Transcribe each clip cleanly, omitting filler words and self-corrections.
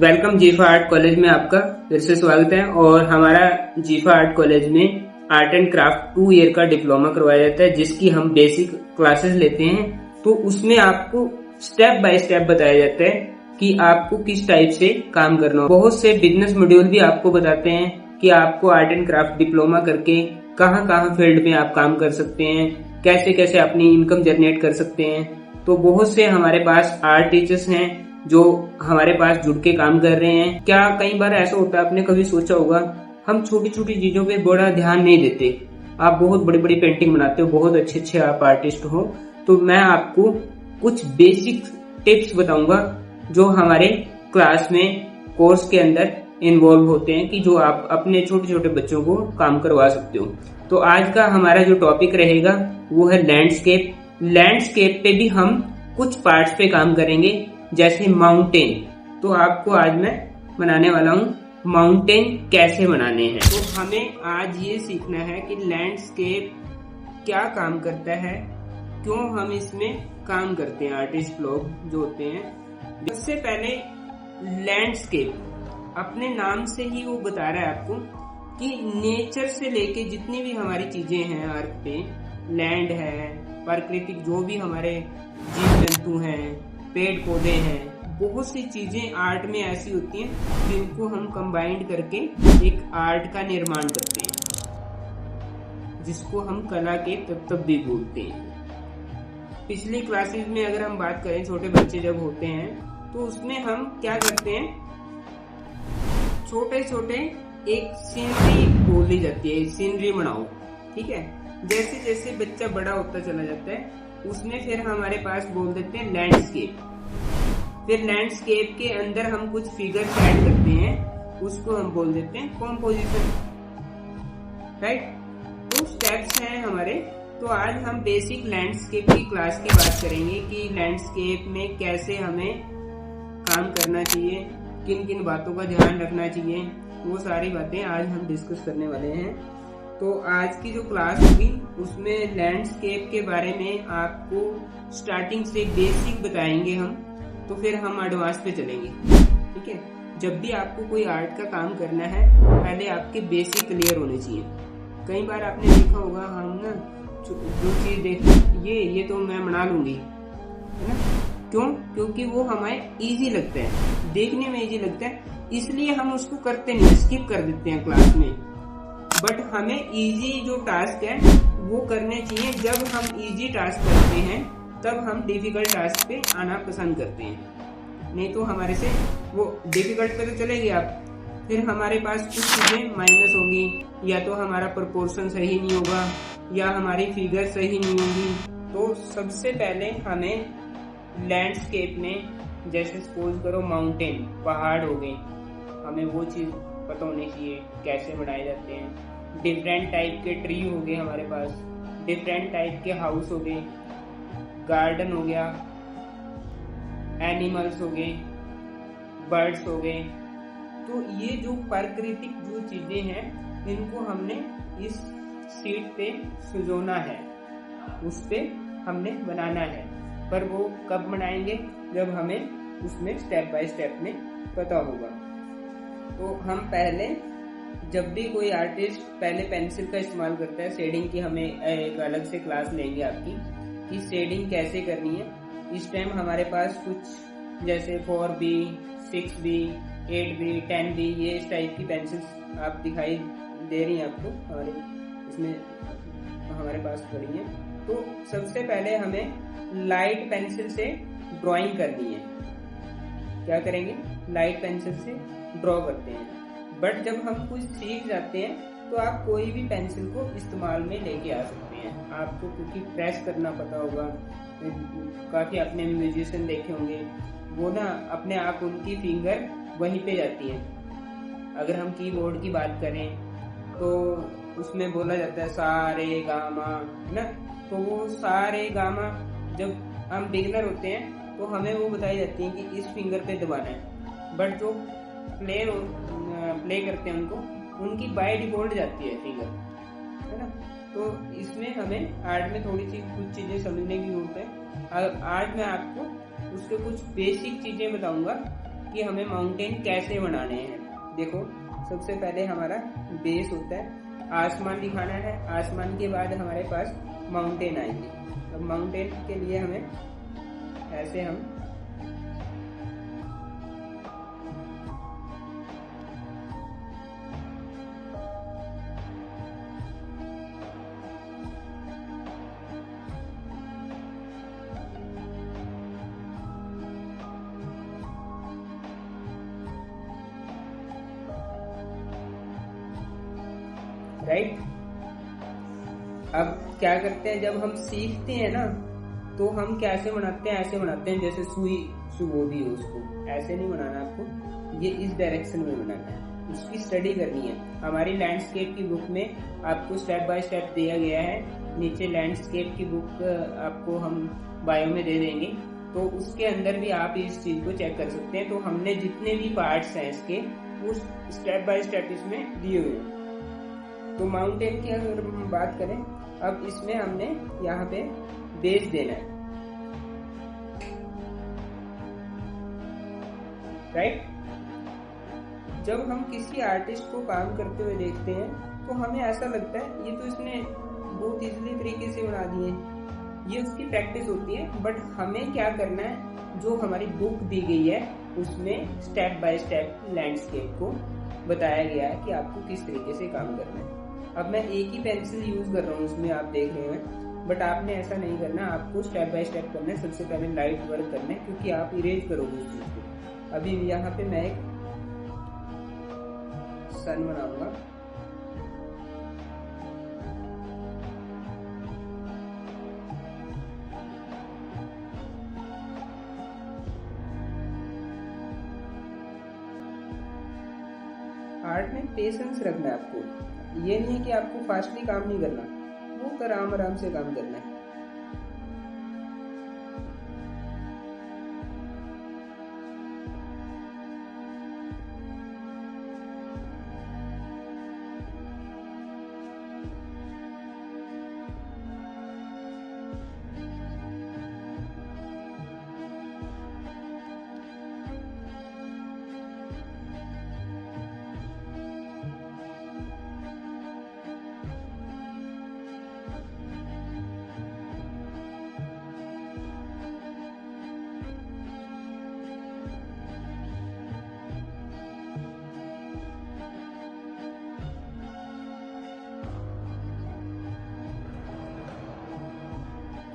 Welcome जीफा art college में आपका फिर से स्वागत है। और हमारा जीफा आर्ट कॉलेज में आर्ट एंड क्राफ्ट 2 ईयर का डिप्लोमा करवाया जाता है, जिसकी हम बेसिक क्लासेस लेते हैं। तो उसमें आपको स्टेप बाय स्टेप बताया जाता है कि आपको किस टाइप से काम करना हो। बहुत से बिजनेस मॉड्यूल भी आपको बताते हैं कि आपको आर्ट एंड क्राफ्ट डिप्लोमा करके कहाँ कहाँ फील्ड में आप काम कर सकते हैं, कैसे कैसे अपनी इनकम जनरेट कर सकते हैं। तो बहुत से हमारे पास आर्ट टीचर्स हैं जो हमारे पास जुड़ के काम कर रहे हैं। क्या कई बार ऐसा होता है, आपने कभी सोचा होगा, हम छोटी छोटी चीजों पे बड़ा ध्यान नहीं देते। आप बहुत बड़ी बड़ी पेंटिंग बनाते हो, बहुत अच्छे आप आर्टिस्ट हो, तो मैं आपको कुछ बेसिक टिप्स बताऊंगा जो हमारे क्लास में कोर्स के अंदर इन्वॉल्व होते हैं कि जो आप अपने छोटे छोटे बच्चों को काम करवा सकते हो। तो आज का हमारा जो टॉपिक रहेगा वो है लैंडस्केप। लैंडस्केप पे भी हम कुछ पार्ट्स पे काम करेंगे, जैसे माउंटेन। तो आपको आज मैं बनाने वाला हूँ माउंटेन कैसे बनाने हैं। तो हमें आज ये सीखना है कि लैंडस्केप क्या काम करता है, क्यों हम इसमें काम करते हैं, आर्टिस्ट लोग जो होते हैं। सबसे पहले लैंडस्केप अपने नाम से ही वो बता रहा है आपको कि नेचर से लेके जितनी भी हमारी चीजें हैं अर्थ पे, लैंड है, प्राकृतिक जो भी हमारे जीव जंतु हैं, पेड़ पौधे हैं, बहुत सी चीजें आर्ट में ऐसी होती हैं जिनको हम कंबाइंड करके एक आर्ट का निर्माण करते हैं, जिसको हम कला के तत्व भी बोलते हैं। पिछली क्लासेस में अगर हम बात करें, छोटे बच्चे जब होते हैं तो उसमें हम क्या करते हैं, छोटे छोटे एक सीनरी बोली जाती है, सीनरी बनाओ, ठीक है। जैसे जैसे बच्चा बड़ा होता चला जाता है उसमें फिर हमारे पास बोल देते हैं लैंडस्केप। फिर लैंडस्केप के अंदर हम कुछ फिगर्स ऐड करते हैं, उसको हम बोल देते हैं कॉम्पोजिशन, राइट। तो स्टेप्स हैं हमारे। तो आज हम बेसिक लैंडस्केप की क्लास की बात करेंगे कि लैंडस्केप में कैसे हमें काम करना चाहिए, किन किन बातों का ध्यान रखना चाहिए, वो सारी बातें आज हम डिस्कस करने वाले हैं। तो आज की जो क्लास होगी उसमें लैंडस्केप के बारे में आपको स्टार्टिंग से बेसिक बताएंगे हम, तो फिर हम एडवांस पे चलेंगे, ठीक है। जब भी आपको कोई आर्ट का काम करना है पहले आपके बेसिक क्लियर होने चाहिए। कई बार आपने देखा होगा, हम ना जो चीज देख ये तो मैं बना लूंगी, है ना, क्यों? क्योंकि वो हमें इजी लगता है, देखने में इजी लगता है, इसलिए हम उसको करते नहीं, स्किप कर देते हैं क्लास में। बट हमें इजी जो टास्क है वो करने चाहिए। जब हम इजी टास्क करते हैं तब हम डिफिकल्ट टास्क पे आना पसंद करते हैं, नहीं तो हमारे से वो डिफिकल्ट पे तो चलेगी आप, फिर हमारे पास कुछ चीजें माइनस होगी, या तो हमारा प्रोपोर्शन सही नहीं होगा, या हमारी फिगर सही नहीं होगी। तो सबसे पहले हमें लैंडस्केप में, जैसे सपोज करो माउंटेन, पहाड़ हो गए, हमें वो चीज पता होनी चाहिए कैसे बनाए जाते हैं। डिफरेंट टाइप के ट्री हो गए हमारे पास, डिफरेंट टाइप के हाउस हो गए, गार्डन हो गया, एनिमल्स हो गए, बर्ड्स हो गए। तो ये जो प्राकृतिक जो चीजें हैं इनको हमने इस शीट पे सजोना है, उस पे हमने बनाना है। पर वो कब बनाएंगे, जब हमें उसमें स्टेप बाय स्टेप में पता होगा। तो हम पहले, जब भी कोई आर्टिस्ट पहले पेंसिल का इस्तेमाल करता है, शेडिंग की हमें एक अलग से क्लास लेंगे आपकी कि शेडिंग कैसे करनी है। इस टाइम हमारे पास कुछ जैसे 4B, 6B, 8B, 10B, ये इस टाइप की पेंसिल्स आप दिखाई दे रही हैं आपको, हमारे इसमें हमारे पास पड़ी है। तो सबसे पहले हमें लाइट पेंसिल से ड्राइंग करनी है। क्या करेंगे, लाइट पेंसिल से ड्रॉ करते हैं। बट जब हम कुछ सीख जाते हैं तो आप कोई भी पेंसिल को इस्तेमाल में लेके आ सकते हैं। आपको क्योंकि प्रेस करना पता होगा, काफी अपने म्यूजिशियन देखे होंगे, वो ना अपने आप उनकी फिंगर वहीं पे जाती है। अगर हम कीबोर्ड की बात करें तो उसमें बोला जाता है सा रे गा मा, है ना। तो वो सा रे गा मा, जब हम बिगिनर होते हैं तो हमें वो बताई जाती है कि इस फिंगर पे दबाना है। बट जो प्ले करते हैं उनकी बाय डिफॉल्ट जाती है फिंगर, है ना। तो इसमें हमें आर्ट में थोड़ी सी कुछ चीजें समझने की जरूरत है। आर्ट में आपको उसके कुछ बेसिक चीजें बताऊंगा कि हमें माउंटेन कैसे बनाने हैं। देखो, सबसे पहले हमारा बेस होता है, आसमान दिखाना है। आसमान के बाद हमारे पास माउंटेन आएंगे। तो माउंटेन के लिए हमें ऐसे हम राइट। अब क्या करते हैं, जब हम सीखते हैं ना तो हम कैसे बनाते हैं, ऐसे बनाते हैं जैसे सुई सुबोधी हो उसको, ऐसे नहीं बनाना आपको, ये इस डायरेक्शन में बनाना है। उसकी स्टडी करनी है। हमारी लैंडस्केप की बुक में आपको स्टेप बाय स्टेप दिया गया है। नीचे लैंडस्केप की बुक आपको हम बायो में दे देंगे, तो उसके अंदर भी आप इस चीज को चेक कर सकते हैं। तो हमने जितने भी पार्ट्स हैं इसके, वो स्टेप बाय स्टेप इसमें दिए हुए हैं। तो माउंटेन की अगर हम बात करें, अब इसमें हमने यहाँ पे बेस देना है, राइट। जब हम किसी आर्टिस्ट को काम करते हुए देखते हैं तो हमें ऐसा लगता है ये तो इसने बहुत इजीली तरीके से बना दिए, ये उसकी प्रैक्टिस होती है। बट हमें क्या करना है, जो हमारी बुक दी गई है उसमें स्टेप बाय स्टेप लैंडस्केप को बताया गया है कि आपको किस तरीके से काम करना है। अब मैं एक ही पेंसिल यूज कर रहा हूँ, उसमें आप देख रहे हैं, बट आपने ऐसा नहीं करना, आपको स्टेप बाय स्टेप करना है। सबसे पहले लाइट वर्क करना है, क्योंकि आप इरेज करोगे उस चीज को। अभी यहाँ पे मैं एक सन बनाऊंगा, आर्ट में पेशेंस रखना है आपको। ये नहीं है कि आपको फास्टली काम नहीं करना, वो आराम आराम से काम करना है।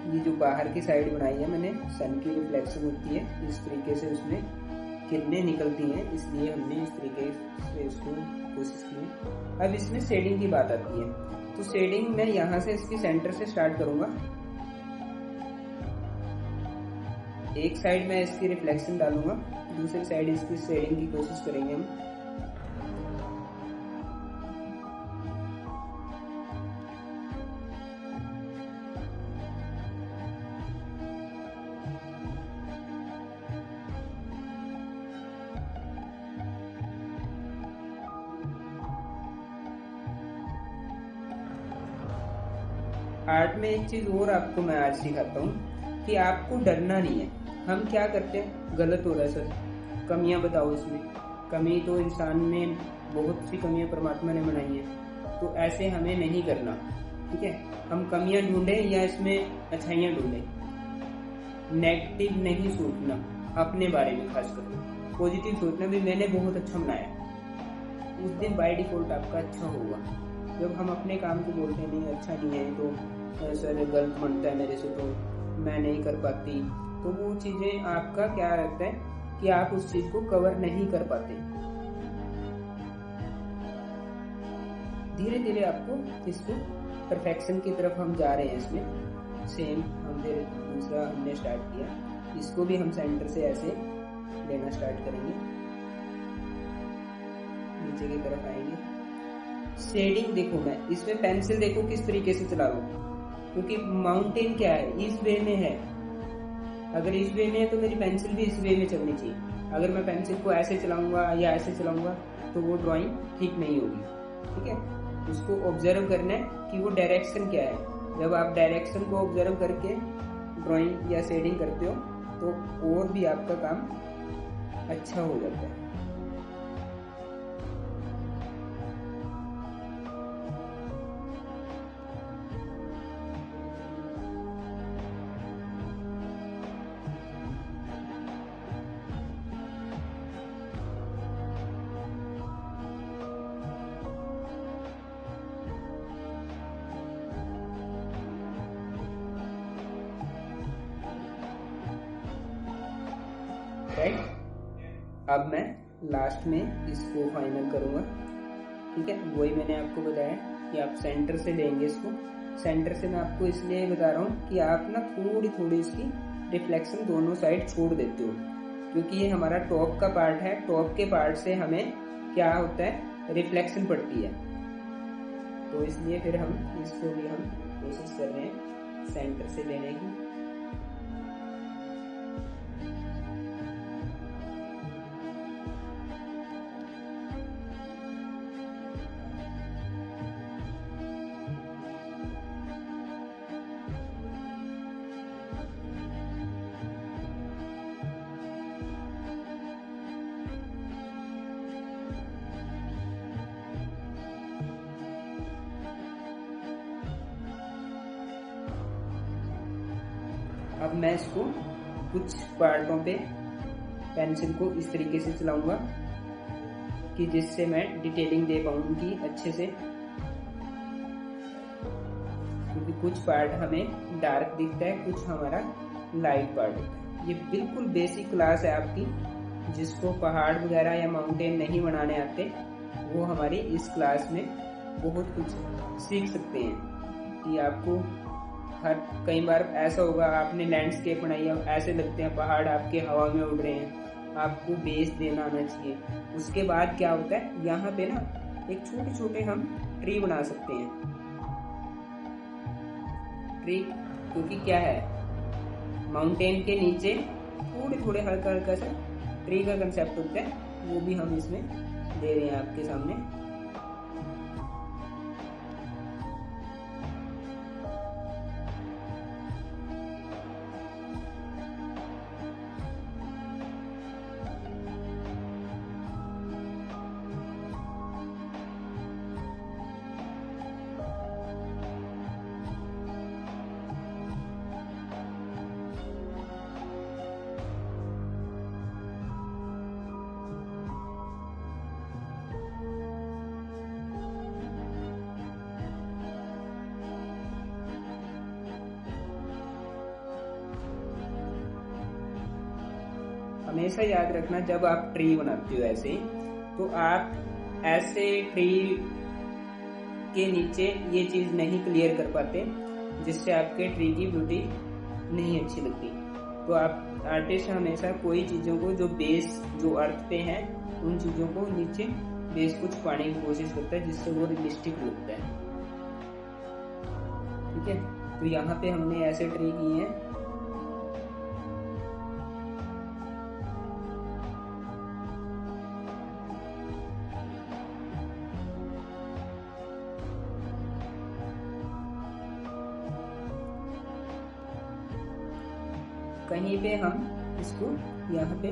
ये जो बाहर की साइड बनाई है मैंने, सन की रिफ्लेक्शन होती है, इस तरीके से उसमें किरणें निकलती हैं, इसलिए हमने इस तरीके से इसको कोशिश की है। अब इसमें शेडिंग की बात आती है, तो शेडिंग मैं यहाँ से इसकी सेंटर से स्टार्ट करूंगा। एक साइड में इसकी रिफ्लेक्शन डालूंगा, दूसरी साइड इसकी शेडिंग की कोशिश करेंगे हम। आर्ट में एक चीज और आपको मैं आज सिखाता हूँ कि आपको डरना नहीं है। हम क्या करते हैं, गलत हो रहा है सर, कमियां बताओ इसमें। कमी तो इंसान में बहुत सी कमियां परमात्मा ने बनाई है, तो ऐसे हमें नहीं करना, ठीक है। हम कमियां ढूंढे या इसमें अच्छाइयां ढूंढे, नेगेटिव नहीं सोचना अपने बारे में, खासकर पॉजिटिव सोचना भी मैंने बहुत अच्छा बनाया, उस दिन बाय डिफॉल्ट आपका अच्छा होगा। जब हम अपने काम को बोलते हैं नहीं अच्छा नहीं है, तो सर गलत बनता है मेरे से, तो मैं नहीं कर पाती, तो वो चीजें आपका क्या रहता है कि आप उस चीज को कवर नहीं कर पाते। धीरे धीरे आपको इसको परफेक्शन की तरफ हम जा रहे हैं। इसमें सेम हमने दूसरा हमने स्टार्ट किया, इसको भी हम सेंटर से ऐसे लेना स्टार्ट करेंगे, नीचे की तरफ आएंगे। शेडिंग देखो, मैं इसमें पेंसिल देखो किस तरीके से चला रहा हूँ, क्योंकि माउंटेन क्या है, इस वे में है। अगर इस वे में है तो मेरी पेंसिल भी इस वे में चलनी चाहिए। अगर मैं पेंसिल को ऐसे चलाऊंगा या ऐसे चलाऊंगा तो वो ड्राइंग ठीक नहीं होगी, ठीक है। उसको ऑब्जर्व करना है कि वो डायरेक्शन क्या है। जब आप डायरेक्शन को ऑब्जर्व करके ड्राइंग या शेडिंग करते हो तो और भी आपका काम अच्छा हो जाता है। राइट, अब मैं लास्ट में इसको फाइनल करूँगा। ठीक है, वही मैंने आपको बताया कि आप सेंटर से लेंगे इसको। सेंटर से मैं आपको इसलिए बता रहा हूँ कि आप ना थोड़ी थोड़ी इसकी रिफ्लेक्शन दोनों साइड छोड़ देते हो, क्योंकि ये हमारा टॉप का पार्ट है। टॉप के पार्ट से हमें क्या होता है, रिफ्लेक्शन पड़ती है। तो इसलिए फिर हम इसको भी हम कोशिश कर रहे हैं सेंटर से लेने की। अब मैं इसको कुछ पार्टों पे पेंसिल को इस तरीके से चलाऊंगा कि जिससे मैं डिटेलिंग दे पाऊँ उनकी अच्छे से, क्योंकि कुछ पार्ट हमें डार्क दिखता है, कुछ हमारा लाइट पार्ट होता है। ये बिल्कुल बेसिक क्लास है आपकी, जिसको पहाड़ वगैरह या माउंटेन नहीं बनाने आते वो हमारी इस क्लास में बहुत कुछ सीख सकते हैं। कि आपको कई बार ऐसा होगा, आपने लैंडस्केप बनाई है, ऐसे लगते हैं पहाड़ आपके हवा में उड़ रहे हैं, आपको बेस देना आना चाहिए। उसके बाद क्या होता है, यहाँ पे ना एक छोटे छोटे हम ट्री बना सकते हैं। ट्री क्योंकि क्या है, माउंटेन के नीचे थोड़े थोड़े हल्का हल्का सा ट्री का कंसेप्ट होता है, वो भी हम इसमें दे रहे हैं आपके सामने। हमेशा याद रखना, जब आप ट्री बनाते हो ऐसे, तो आप ऐसे ट्री के नीचे ये चीज नहीं क्लियर कर पाते, जिससे आपके ट्री की ब्यूटी नहीं अच्छी लगती। तो आप आर्टिस्ट हमेशा कोई चीजों को जो बेस जो अर्थ पे है, उन चीजों को नीचे बेस को छुपाने की कोशिश करता है, जिससे वो रियलिस्टिक लगता है। ठीक है, तो यहाँ पे हमने ऐसे ट्री किए हैं। कहीं पे हम इसको यहाँ पे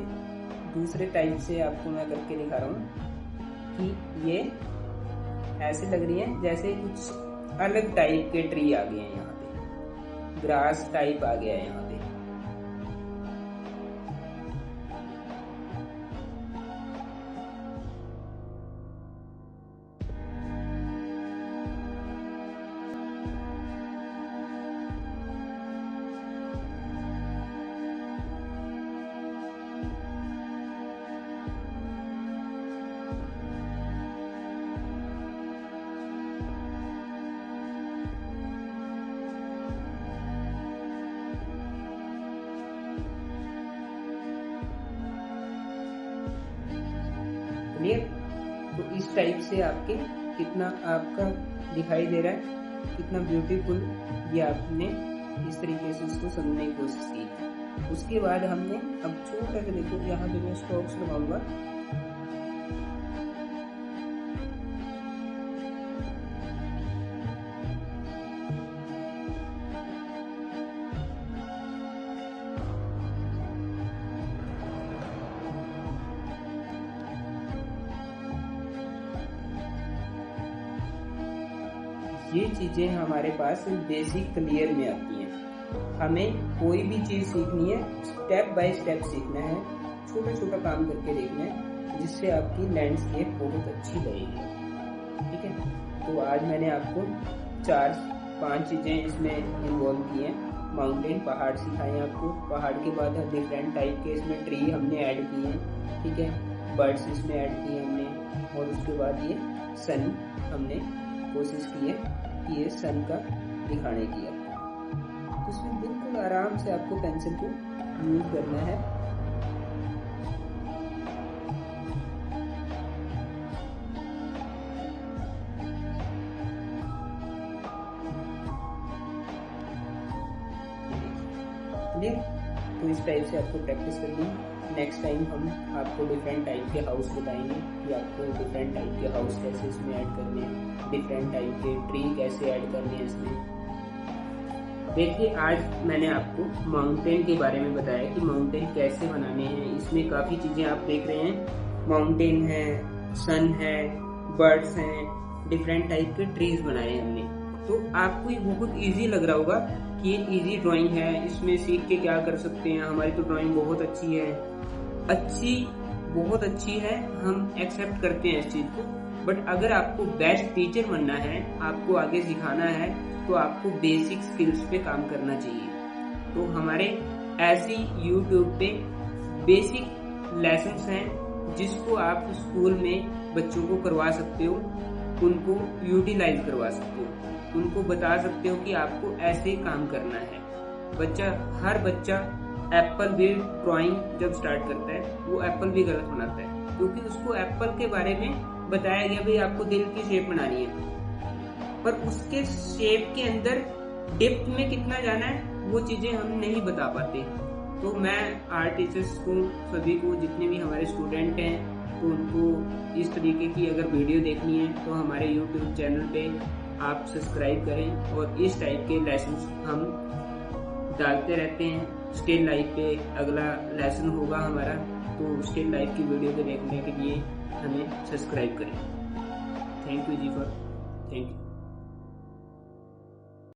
दूसरे टाइप से आपको मैं करके दिखा रहा हूँ कि ये ऐसे लग रही है जैसे कुछ अलग टाइप के ट्री आ गए हैं, यहाँ पे ग्रास टाइप आ गया है यहाँ पे। क्लियर? तो इस टाइप से आपके कितना आपका दिखाई दे रहा है, कितना ब्यूटीफुल ये आपने इस तरीके से इसको समझने की कोशिश की। उसके बाद हमने अब छोटा सा देखो, यहाँ पे मैं स्ट्रोक्स लगाऊंगा। ये चीजें हमारे पास बेसिक क्लियर में आती हैं। हमें कोई भी चीज सीखनी है स्टेप बाय स्टेप सीखना है, छोटा छोटा काम करके देखना है, जिससे आपकी लैंडस्केप बहुत अच्छी लगेगी। ठीक है, तो आज मैंने आपको 4-5 चीजें इसमें इन्वॉल्व की हैं। माउंटेन, पहाड़ सिखाए आपको, पहाड़ के बाद डिफरेंट टाइप के इसमें ट्री हमने ऐड किए हैं। ठीक है, बर्ड्स इसमें ऐड किए हमने, और उसके बाद ये सन हमने कोशिश की है कि ये सन का दिखाने की आपको। तो इसमें बिल्कुल आराम से आपको पेंसिल को यूज करना है। क्लियर? तो इस टाइप से आपको प्रैक्टिस करनी है। नेक्स्ट टाइम हम आपको डिफरेंट टाइप के हाउस बताएंगे कि आपको डिफरेंट टाइप के हाउस कैसे इसमें ऐड करने हैं, डिफरेंट टाइप के ट्री कैसे ऐड करने हैं इसमें। देखिए, आज मैंने आपको माउंटेन के बारे में बताया कि माउंटेन कैसे बनाने हैं। इसमें काफ़ी चीज़ें आप देख रहे हैं, माउंटेन है, सन है, बर्ड्स हैं, डिफरेंट टाइप के ट्रीज बनाए हैं हमने। तो आपको ये बहुत इजी लग रहा होगा कि ये इजी ड्राइंग है, इसमें सीख के क्या कर सकते हैं, हमारी तो ड्राइंग बहुत अच्छी है। बहुत अच्छी है, हम एक्सेप्ट करते हैं इस चीज़ को। बट अगर आपको बेस्ट टीचर बनना है, आपको आगे सिखाना है, तो आपको बेसिक स्किल्स पे काम करना चाहिए। तो हमारे ऐसी YouTube पे बेसिक लेसन्स हैं जिसको आप स्कूल में बच्चों को करवा सकते हो, उनको यूटिलाइज करवा सकते हो, उनको बता सकते हो कि आपको ऐसे काम करना है। हर बच्चा एप्पल भी ड्राइंग जब स्टार्ट करता है वो एप्पल भी गलत बनाता है, क्योंकि उसको एप्पल के बारे में बताया गया भाई आपको दिल की शेप बनानी है, पर उसके शेप के अंदर डेप्थ में कितना जाना है वो चीजें हम नहीं बता पाते। तो मैं आर्ट टीचर्स को, सभी को, जितने भी हमारे स्टूडेंट हैं, तो उनको इस तरीके की अगर वीडियो देखनी है तो हमारे YouTube चैनल पे आप सब्सक्राइब करें, और इस टाइप के लेसन्स हम डालते रहते हैं। स्टिल लाइफ पे अगला लेसन होगा हमारा, तो स्टिल लाइफ की वीडियो को देखने के लिए हमें सब्सक्राइब करें। थैंक यू जी फॉर थैंक यू।